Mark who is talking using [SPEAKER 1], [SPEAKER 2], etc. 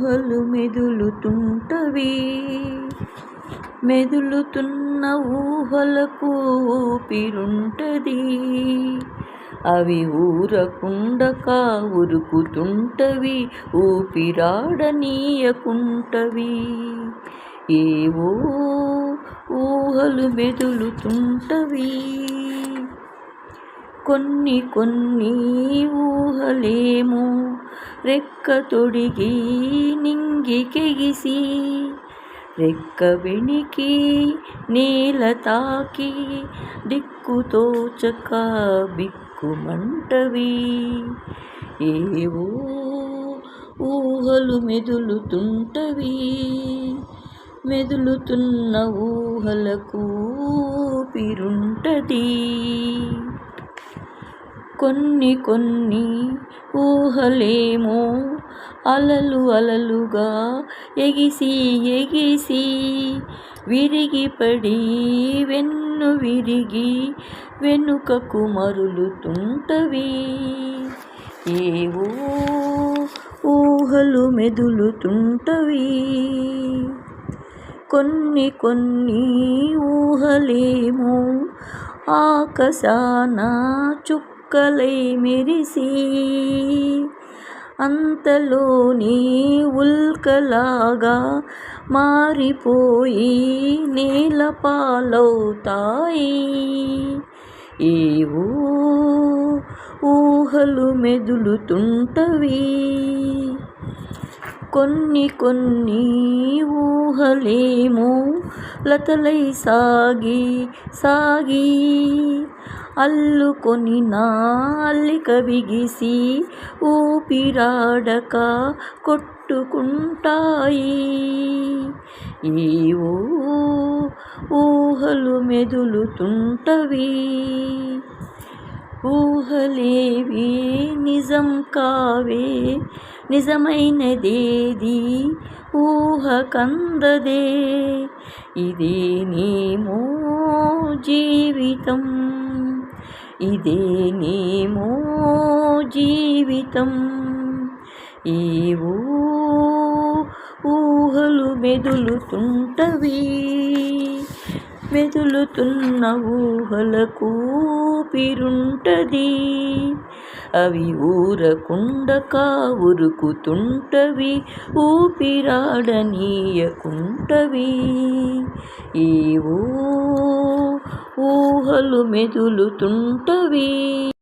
[SPEAKER 1] ఊహలు మెదులుతుంటవి. మెదులుతున్న ఊహలకు ఊపిరుంటది. అవి ఊరకుండక ఉరుకుతుంటవి, ఊపిరాడనీయకుంటవి. ఏవో ఊహలు మెదులుతుంటవి. కొన్ని ఊహలేమో రెక్క తొడిగి నింగికెగిసి, రెక్క వెనికి నేల తాకి దిక్కుతోచక బిక్కుమంటవి. ఏవో ఊహలు మెదులుతుంటవి. మెదులుతున్న ఊహలకు ఊపిరుంటది. కొన్ని ఊహలేమో అలలుగా ఎగిసి విరిగిపడి వెన్ను విరిగి వెనుకకు మరులుతుంటవి. ఏవో ఊహలు మెదులుతుంటవి. కొన్ని ఊహలేమో ఆకాశాన చుక్కలై మెరిసి, అంతలోనే ఉల్కలాగా మారిపోయి నేలపాలవుతాయి. ఏవో ఊహలు మెదులుతుంటవి. కొన్ని ఊహలేమో లతలై సాగి అల్లుకొని అల్లిక బిగిసి ఊపిరాడక కొట్టుకుంటాయి. ఏవో ఊహలు మెదులుతుంటవి. ఊహలేవి నిజం కావే, నిజమైనదేది ఊహకందదే. ఇదేనేమో జీవితం, ఇదేనేమో జీవితం. ఏవో ఊహలు మెదులుతుంటవి. మెదులుతున్న ఊహలకు ఊపిరుంటది. అవి ఊరకుండక ఉరుకుతుంటవి, ఊపిరాడనీయకుంటవి. ఏవో ఊహలు మెదులుతుంటవి.